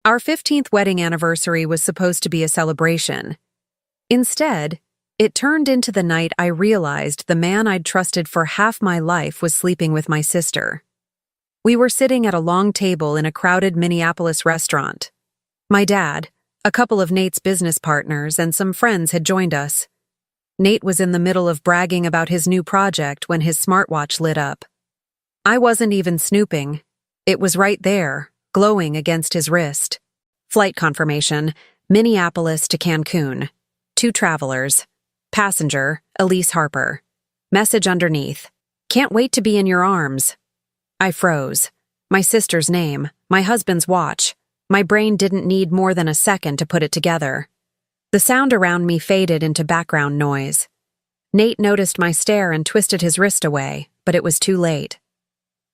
Our 15th wedding anniversary was supposed to be a celebration. Instead, it turned into the night I realized the man I'd trusted for half my life was sleeping with my sister. We were sitting at a long table in a crowded Minneapolis restaurant. My dad, a couple of Nate's business partners, and some friends had joined us. Nate was in the middle of bragging about his new project when his smartwatch lit up. I wasn't even snooping. It was right there, glowing against his wrist. Flight confirmation, Minneapolis to Cancun. 2 travelers. Passenger, Elise Harper. Message underneath. Can't wait to be in your arms. I froze. My sister's name, my husband's watch. My brain didn't need more than a second to put it together. The sound around me faded into background noise. Nate noticed my stare and twisted his wrist away, but it was too late.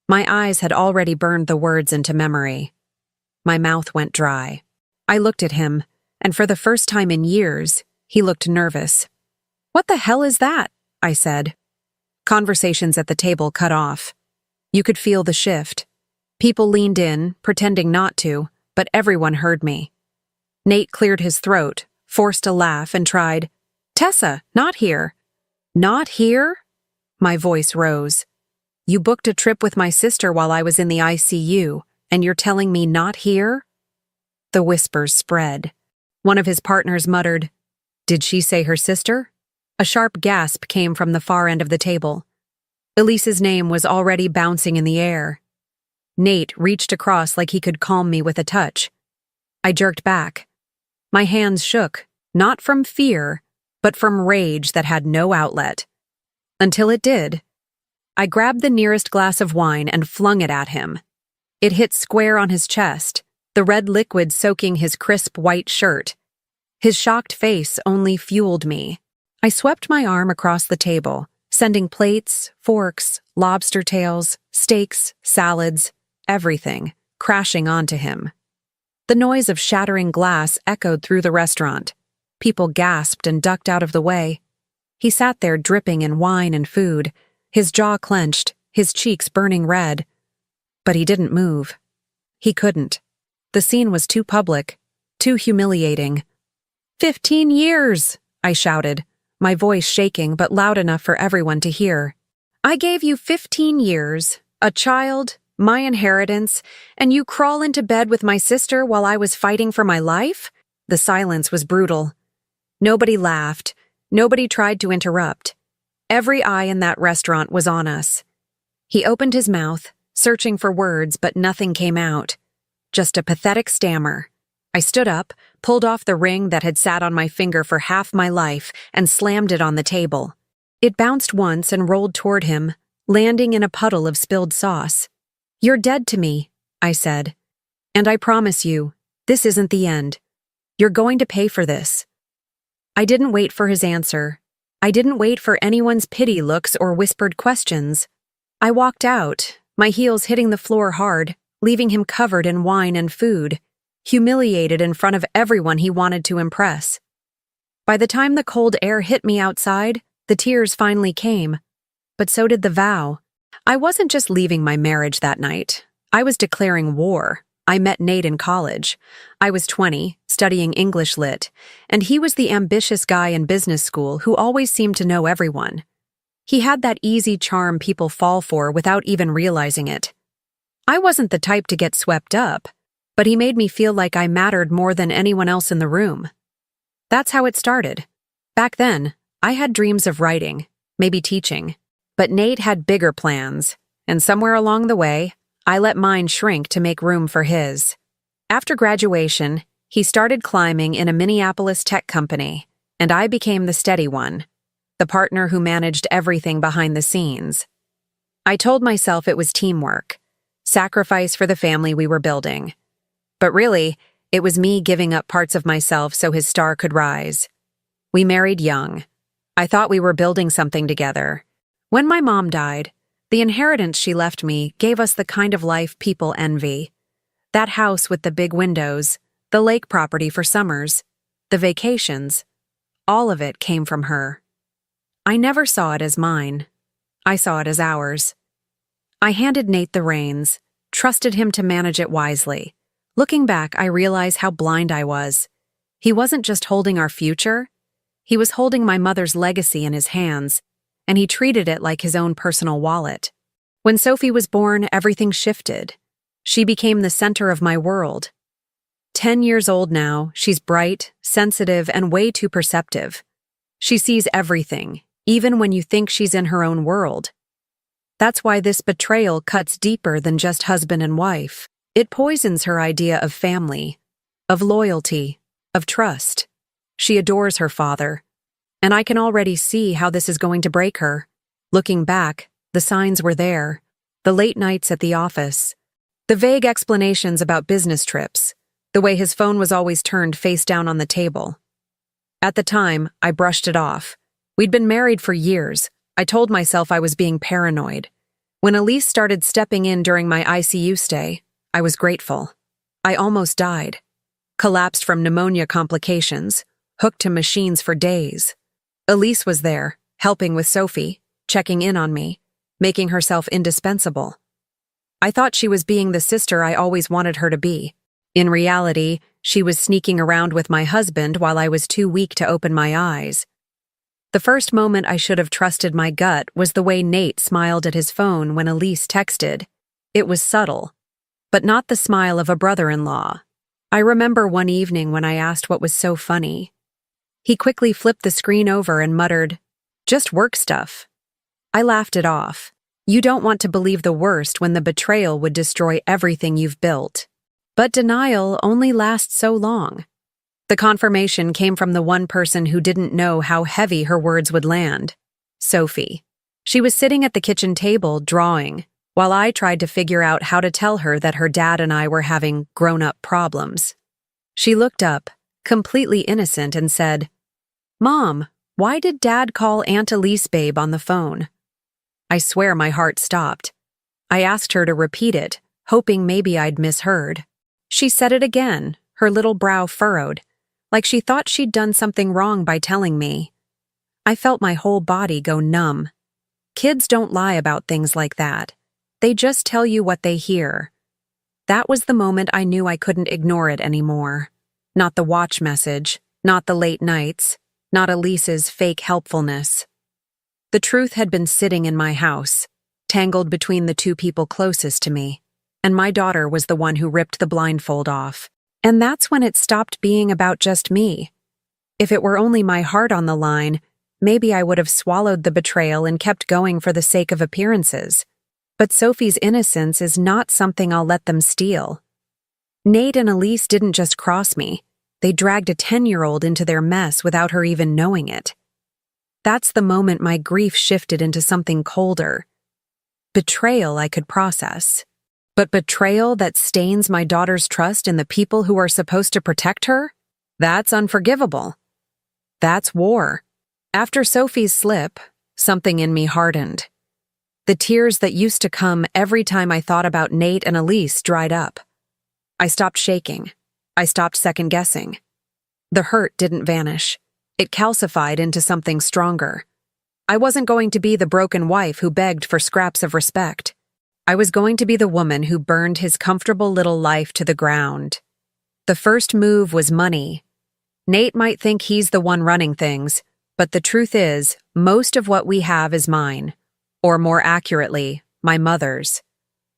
My eyes had already burned the words into memory. My mouth went dry. I looked at him, and for the first time in years, he looked nervous. "What the hell is that?" I said. Conversations at the table cut off. You could feel the shift. People leaned in, pretending not to, but everyone heard me. Nate cleared his throat, forced a laugh, and tried, "Tessa, not here." "Not here?" My voice rose. "You booked a trip with my sister while I was in the ICU, and you're telling me not here?" The whispers spread. One of his partners muttered, "Did she say her sister?" A sharp gasp came from the far end of the table. Elise's name was already bouncing in the air. Nate reached across like he could calm me with a touch. I jerked back. My hands shook, not from fear, but from rage that had no outlet. Until it did. I grabbed the nearest glass of wine and flung it at him. It hit square on his chest, the red liquid soaking his crisp white shirt. His shocked face only fueled me. I swept my arm across the table, sending plates, forks, lobster tails, steaks, salads, everything, crashing onto him. The noise of shattering glass echoed through the restaurant. People gasped and ducked out of the way. He sat there dripping in wine and food, his jaw clenched, his cheeks burning red. But he didn't move. He couldn't. The scene was too public, too humiliating. 15 years, I shouted, my voice shaking but loud enough for everyone to hear. I gave you 15 years, a child, my inheritance, and you crawl into bed with my sister while I was fighting for my life? The silence was brutal. Nobody laughed. Nobody tried to interrupt. Every eye in that restaurant was on us. He opened his mouth, searching for words, but nothing came out. Just a pathetic stammer. I stood up, pulled off the ring that had sat on my finger for half my life, and slammed it on the table. It bounced once and rolled toward him, landing in a puddle of spilled sauce. You're dead to me, I said. And I promise you, this isn't the end. You're going to pay for this. I didn't wait for his answer. I didn't wait for anyone's pity looks or whispered questions. I walked out, my heels hitting the floor hard, leaving him covered in wine and food, humiliated in front of everyone he wanted to impress. By the time the cold air hit me outside, the tears finally came. But so did the vow. I wasn't just leaving my marriage that night. I was declaring war. I met Nate in college. I was 20, studying English Lit, and he was the ambitious guy in business school who always seemed to know everyone. He had that easy charm people fall for without even realizing it. I wasn't the type to get swept up, but he made me feel like I mattered more than anyone else in the room. That's how it started. Back then, I had dreams of writing, maybe teaching, but Nate had bigger plans, and somewhere along the way, I let mine shrink to make room for his. After graduation, he started climbing in a Minneapolis tech company, and I became the steady one, the partner who managed everything behind the scenes. I told myself it was teamwork, sacrifice for the family we were building. But really, it was me giving up parts of myself so his star could rise. We married young. I thought we were building something together. When my mom died, the inheritance she left me gave us the kind of life people envy. That house with the big windows, the lake property for summers, the vacations, all of it came from her. I never saw it as mine. I saw it as ours. I handed Nate the reins, trusted him to manage it wisely, Looking back, I realize how blind I was. He wasn't just holding our future, he was holding my mother's legacy in his hands, and he treated it like his own personal wallet. When Sophie was born, everything shifted. She became the center of my world. 10 years old now, she's bright, sensitive, and way too perceptive. She sees everything, even when you think she's in her own world. That's why this betrayal cuts deeper than just husband and wife. It poisons her idea of family, of loyalty, of trust. She adores her father, and I can already see how this is going to break her. Looking back, the signs were there. The late nights at the office, the vague explanations about business trips, the way his phone was always turned face down on the table. At the time, I brushed it off. We'd been married for years. I told myself I was being paranoid. When Elise started stepping in during my ICU stay, I was grateful. I almost died. Collapsed from pneumonia complications, hooked to machines for days. Elise was there, helping with Sophie, checking in on me, making herself indispensable. I thought she was being the sister I always wanted her to be. In reality, she was sneaking around with my husband while I was too weak to open my eyes. The first moment I should have trusted my gut was the way Nate smiled at his phone when Elise texted. It was subtle, but not the smile of a brother-in-law. I remember one evening when I asked what was so funny. He quickly flipped the screen over and muttered, "Just work stuff." I laughed it off. You don't want to believe the worst when the betrayal would destroy everything you've built. But denial only lasts so long. The confirmation came from the one person who didn't know how heavy her words would land. Sophie. She was sitting at the kitchen table, drawing, while I tried to figure out how to tell her that her dad and I were having grown-up problems. She looked up, completely innocent, and said, "Mom, why did Dad call Aunt Elise babe on the phone?" I swear my heart stopped. I asked her to repeat it, hoping maybe I'd misheard. She said it again, her little brow furrowed, like she thought she'd done something wrong by telling me. I felt my whole body go numb. Kids don't lie about things like that. They just tell you what they hear. That was the moment I knew I couldn't ignore it anymore. Not the watch message, not the late nights, not Elise's fake helpfulness. The truth had been sitting in my house, tangled between the two people closest to me, and my daughter was the one who ripped the blindfold off. And that's when it stopped being about just me. If it were only my heart on the line, maybe I would have swallowed the betrayal and kept going for the sake of appearances. But Sophie's innocence is not something I'll let them steal. Nate and Elise didn't just cross me. They dragged a 10-year-old into their mess without her even knowing it. That's the moment my grief shifted into something colder. Betrayal I could process. But betrayal that stains my daughter's trust in the people who are supposed to protect her? That's unforgivable. That's war. After Sophie's slip, something in me hardened. The tears that used to come every time I thought about Nate and Elise dried up. I stopped shaking. I stopped second-guessing. The hurt didn't vanish. It calcified into something stronger. I wasn't going to be the broken wife who begged for scraps of respect. I was going to be the woman who burned his comfortable little life to the ground. The first move was money. Nate might think he's the one running things, but the truth is, most of what we have is mine. Or more accurately, my mother's.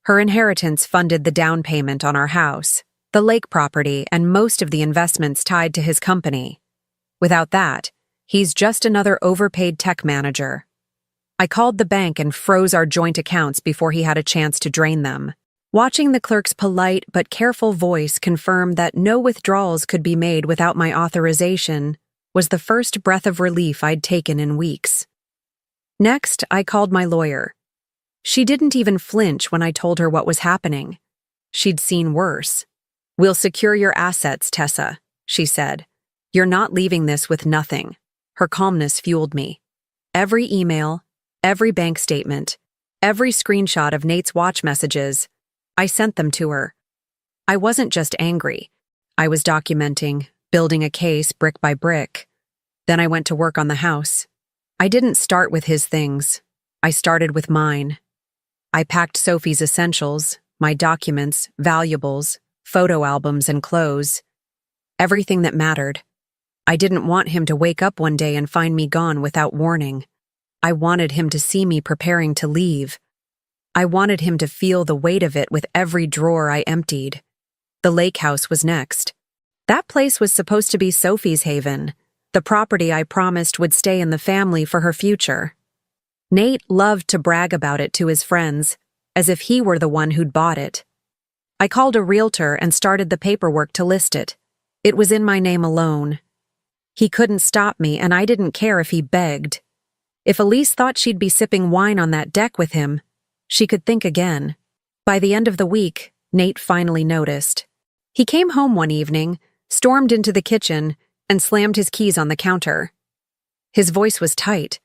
Her inheritance funded the down payment on our house, the lake property, and most of the investments tied to his company. Without that, he's just another overpaid tech manager. I called the bank and froze our joint accounts before he had a chance to drain them. Watching the clerk's polite but careful voice confirm that no withdrawals could be made without my authorization was the first breath of relief I'd taken in weeks. Next, I called my lawyer. She didn't even flinch when I told her what was happening. She'd seen worse. "We'll secure your assets, Tessa," she said. "You're not leaving this with nothing." Her calmness fueled me. Every email, every bank statement, every screenshot of Nate's watch messages, I sent them to her. I wasn't just angry. I was documenting, building a case brick by brick. Then I went to work on the house. I didn't start with his things. I started with mine. I packed Sophie's essentials, my documents, valuables, photo albums and clothes. Everything that mattered. I didn't want him to wake up one day and find me gone without warning. I wanted him to see me preparing to leave. I wanted him to feel the weight of it with every drawer I emptied. The lake house was next. That place was supposed to be Sophie's haven, the property I promised would stay in the family for her future. Nate loved to brag about it to his friends, as if he were the one who'd bought it. I called a realtor and started the paperwork to list it. It was in my name alone. He couldn't stop me, and I didn't care if he begged. If Elise thought she'd be sipping wine on that deck with him, she could think again. By the end of the week, Nate finally noticed. He came home one evening, stormed into the kitchen, and slammed his keys on the counter. His voice was tight.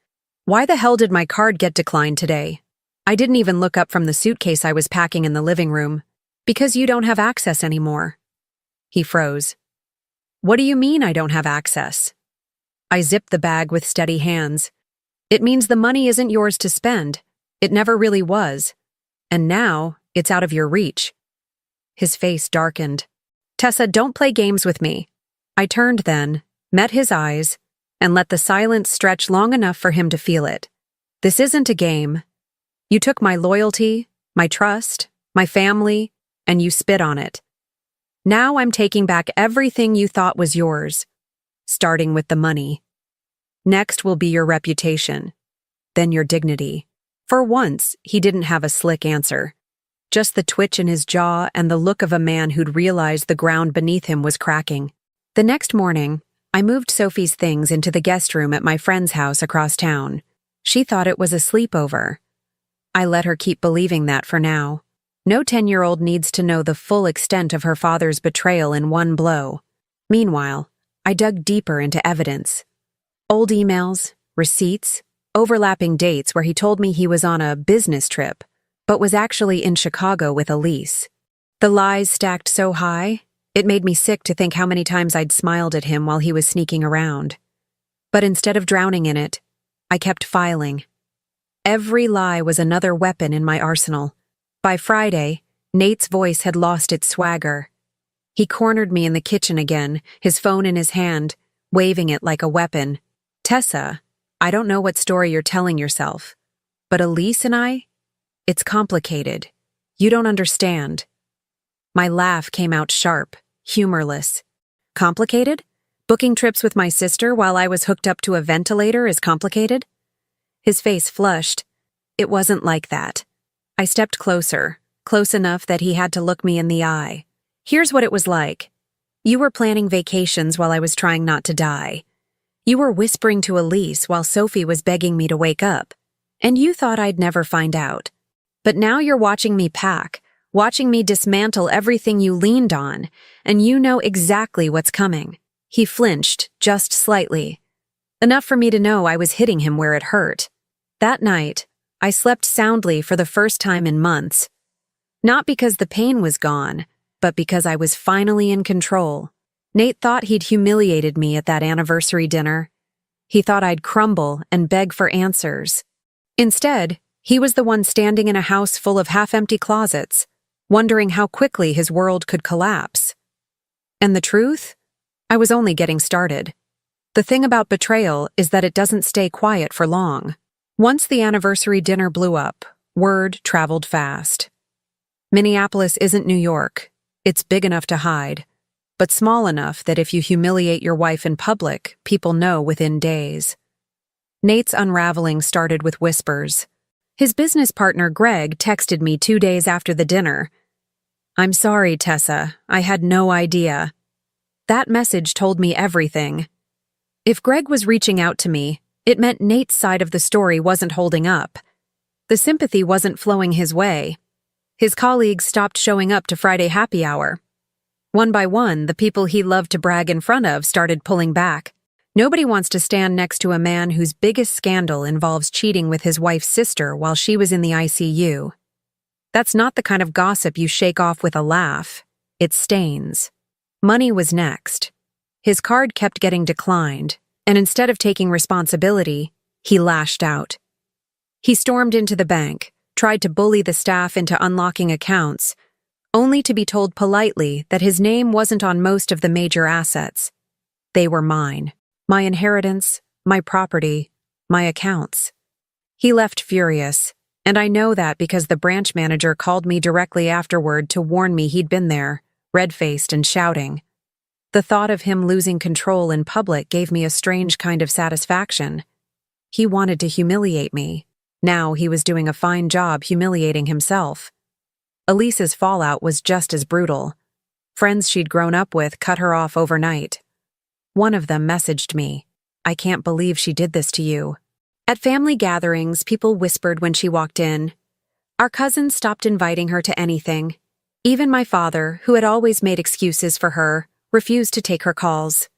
"Why the hell did my card get declined today?" I didn't even look up from the suitcase I was packing in the living room. "Because you don't have access anymore." He froze. "What do you mean I don't have access?" I zipped the bag with steady hands. "It means the money isn't yours to spend. It never really was. And now, it's out of your reach." His face darkened. "Tessa, don't play games with me." I turned then, met his eyes, and let the silence stretch long enough for him to feel it. "This isn't a game. You took my loyalty, my trust, my family, and you spit on it. Now I'm taking back everything you thought was yours, starting with the money. Next will be your reputation, then your dignity." For once, he didn't have a slick answer. Just the twitch in his jaw and the look of a man who'd realized the ground beneath him was cracking. The next morning, I moved Sophie's things into the guest room at my friend's house across town. She thought it was a sleepover. I let her keep believing that for now. No 10-year-old needs to know the full extent of her father's betrayal in one blow. Meanwhile, I dug deeper into evidence. Old emails, receipts, overlapping dates where he told me he was on a business trip, but was actually in Chicago with Elise. The lies stacked so high, it made me sick to think how many times I'd smiled at him while he was sneaking around. But instead of drowning in it, I kept filing. Every lie was another weapon in my arsenal. By Friday, Nate's voice had lost its swagger. He cornered me in the kitchen again, his phone in his hand, waving it like a weapon. "Tessa, I don't know what story you're telling yourself, but Elise and I, it's complicated. You don't understand." My laugh came out sharp, humorless. "Complicated? Booking trips with my sister while I was hooked up to a ventilator is complicated?" His face flushed. "It wasn't like that." I stepped closer, close enough that he had to look me in the eye. "Here's what it was like. You were planning vacations while I was trying not to die. You were whispering to Elise while Sophie was begging me to wake up. And you thought I'd never find out. But now you're watching me pack, watching me dismantle everything you leaned on, and you know exactly what's coming." He flinched, just slightly. Enough for me to know I was hitting him where it hurt. That night, I slept soundly for the first time in months. Not because the pain was gone, but because I was finally in control. Nate thought he'd humiliated me at that anniversary dinner. He thought I'd crumble and beg for answers. Instead, he was the one standing in a house full of half-empty closets, wondering how quickly his world could collapse. And the truth? I was only getting started. The thing about betrayal is that it doesn't stay quiet for long. Once the anniversary dinner blew up, word traveled fast. Minneapolis isn't New York. It's big enough to hide, but small enough that if you humiliate your wife in public, people know within days. Nate's unraveling started with whispers. His business partner, Greg, texted me 2 days after the dinner. "I'm sorry, Tessa. I had no idea." That message told me everything. If Greg was reaching out to me, it meant Nate's side of the story wasn't holding up. The sympathy wasn't flowing his way. His colleagues stopped showing up to Friday happy hour. One by one, the people he loved to brag in front of started pulling back. Nobody wants to stand next to a man whose biggest scandal involves cheating with his wife's sister while she was in the ICU. That's not the kind of gossip you shake off with a laugh. It stains. Money was next. His card kept getting declined, and instead of taking responsibility, he lashed out. He stormed into the bank, tried to bully the staff into unlocking accounts, only to be told politely that his name wasn't on most of the major assets. They were mine. My inheritance, my property, my accounts. He left furious, and I know that because the branch manager called me directly afterward to warn me he'd been there, red-faced and shouting. The thought of him losing control in public gave me a strange kind of satisfaction. He wanted to humiliate me. Now he was doing a fine job humiliating himself. Elise's fallout was just as brutal. Friends she'd grown up with cut her off overnight. One of them messaged me, "I can't believe she did this to you." At family gatherings, people whispered when she walked in. Our cousins stopped inviting her to anything. Even my father, who had always made excuses for her, refused to take her calls.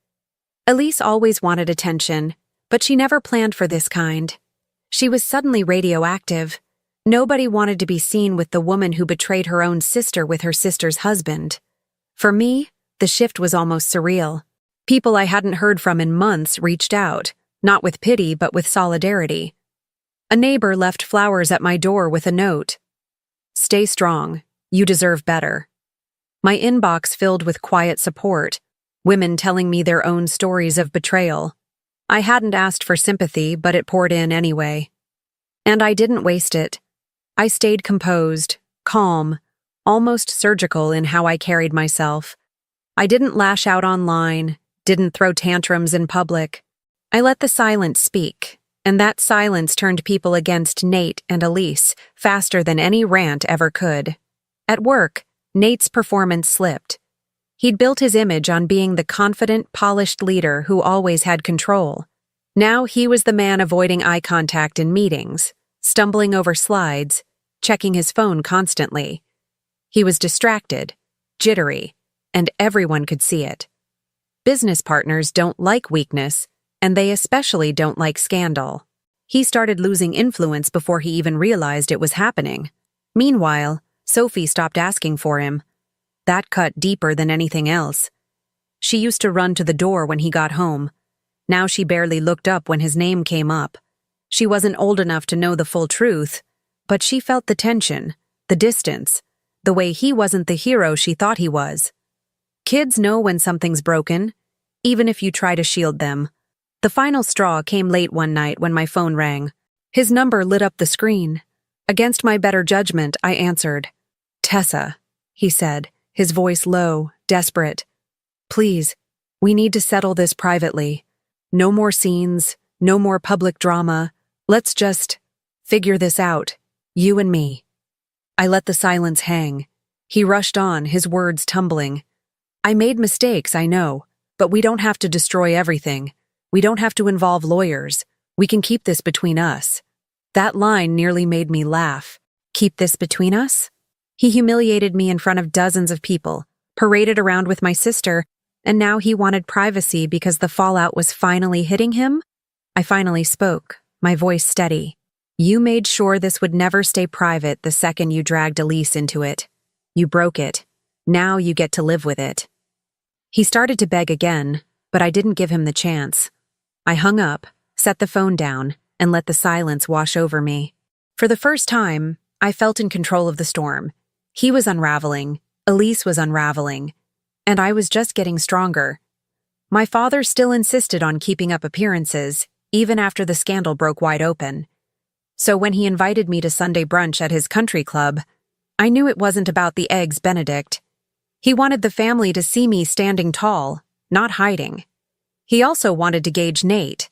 Elise always wanted attention, but she never planned for this kind. She was suddenly radioactive. Nobody wanted to be seen with the woman who betrayed her own sister with her sister's husband. For me, the shift was almost surreal. People I hadn't heard from in months reached out, not with pity but with solidarity. A neighbor left flowers at my door with a note. "Stay strong. You deserve better." My inbox filled with quiet support, women telling me their own stories of betrayal. I hadn't asked for sympathy, but it poured in anyway. And I didn't waste it. I stayed composed, calm, almost surgical in how I carried myself. I didn't lash out online, didn't throw tantrums in public. I let the silence speak, and that silence turned people against Nate and Elise faster than any rant ever could. At work, Nate's performance slipped. He'd built his image on being the confident, polished leader who always had control. Now he was the man avoiding eye contact in meetings, stumbling over slides, checking his phone constantly. He was distracted, jittery, and everyone could see it. Business partners don't like weakness, and they especially don't like scandal. He started losing influence before he even realized it was happening. Meanwhile, Sophie stopped asking for him. That cut deeper than anything else. She used to run to the door when he got home. Now she barely looked up when his name came up. She wasn't old enough to know the full truth, but she felt the tension, the distance, the way he wasn't the hero she thought he was. Kids know when something's broken, even if you try to shield them. The final straw came late one night when my phone rang. His number lit up the screen. Against my better judgment, I answered. "Tessa," he said, his voice low, desperate. "Please, we need to settle this privately. No more scenes, no more public drama. Let's just figure this out, you and me." I let the silence hang. He rushed on, his words tumbling. "I made mistakes, I know, but we don't have to destroy everything. We don't have to involve lawyers. We can keep this between us." That line nearly made me laugh. Keep this between us? He humiliated me in front of dozens of people, paraded around with my sister, and now he wanted privacy because the fallout was finally hitting him? I finally spoke, my voice steady. "You made sure this would never stay private the second you dragged Elise into it. You broke it. Now you get to live with it." He started to beg again, but I didn't give him the chance. I hung up, set the phone down, and let the silence wash over me. For the first time, I felt in control of the storm. He was unraveling, Elise was unraveling, and I was just getting stronger. My father still insisted on keeping up appearances, even after the scandal broke wide open. So when he invited me to Sunday brunch at his country club, I knew it wasn't about the eggs Benedict. He wanted the family to see me standing tall, not hiding. He also wanted to gauge Nate.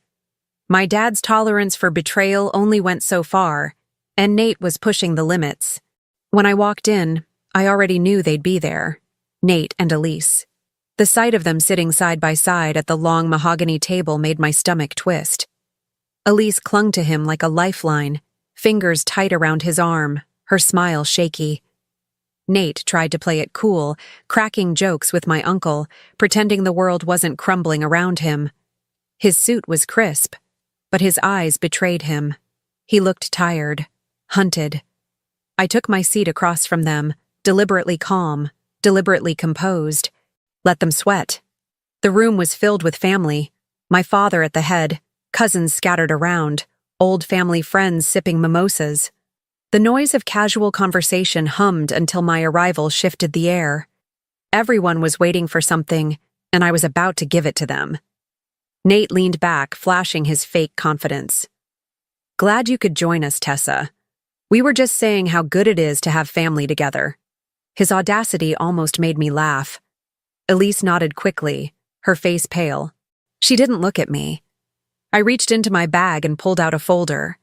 My dad's tolerance for betrayal only went so far, and Nate was pushing the limits. When I walked in, I already knew they'd be there, Nate and Elise. The sight of them sitting side by side at the long mahogany table made my stomach twist. Elise clung to him like a lifeline, fingers tight around his arm, her smile shaky. Nate tried to play it cool, cracking jokes with my uncle, pretending the world wasn't crumbling around him. His suit was crisp, but his eyes betrayed him. He looked tired, hunted. I took my seat across from them, deliberately calm, deliberately composed. Let them sweat. The room was filled with family, my father at the head, cousins scattered around, old family friends sipping mimosas. The noise of casual conversation hummed until my arrival shifted the air. Everyone was waiting for something, and I was about to give it to them. Nate leaned back, flashing his fake confidence. "Glad you could join us, Tessa. We were just saying how good it is to have family together." His audacity almost made me laugh. Elise nodded quickly, her face pale. She didn't look at me. I reached into my bag and pulled out a folder.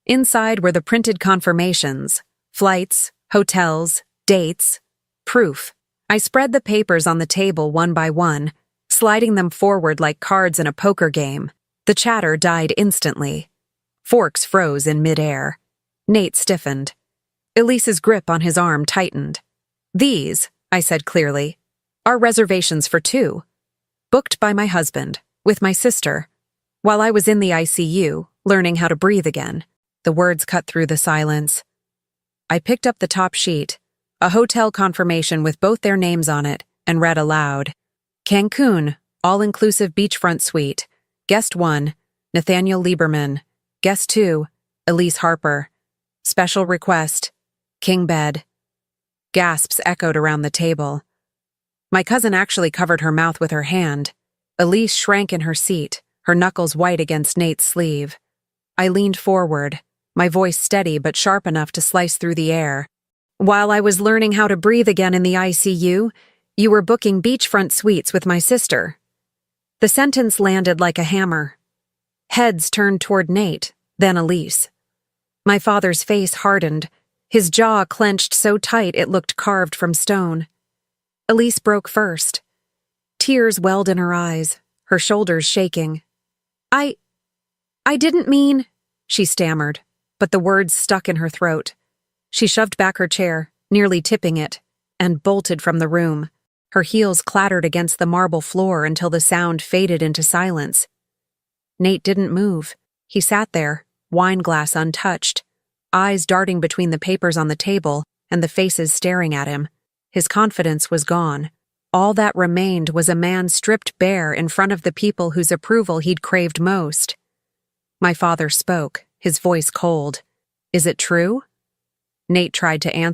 Inside were the printed confirmations, flights, hotels, dates, proof. I spread the papers on the table one by one, sliding them forward like cards in a poker game. The chatter died instantly. Forks froze in midair. Nate stiffened. Elise's grip on his arm tightened. "These," I said clearly, "are reservations for 2. Booked by my husband, with my sister, while I was in the ICU, learning how to breathe again." The words cut through the silence. I picked up the top sheet, a hotel confirmation with both their names on it, and read aloud. "Cancun, all-inclusive beachfront suite. Guest 1, Nathaniel Lieberman. Guest 2, Elise Harper. Special request, king bed." Gasps echoed around the table. My cousin actually covered her mouth with her hand. Elise shrank in her seat, her knuckles white against Nate's sleeve. I leaned forward, my voice steady but sharp enough to slice through the air. "While I was learning how to breathe again in the ICU, you were booking beachfront suites with my sister." The sentence landed like a hammer. Heads turned toward Nate, then Elise. My father's face hardened, his jaw clenched so tight it looked carved from stone. Elise broke first. Tears welled in her eyes, her shoulders shaking. I didn't mean," she stammered, but the words stuck in her throat. She shoved back her chair, nearly tipping it, and bolted from the room. Her heels clattered against the marble floor until the sound faded into silence. Nate didn't move. He sat there, wineglass untouched, eyes darting between the papers on the table and the faces staring at him. His confidence was gone. All that remained was a man stripped bare in front of the people whose approval he'd craved most. My father spoke, his voice cold. "Is it true?" Nate tried to answer.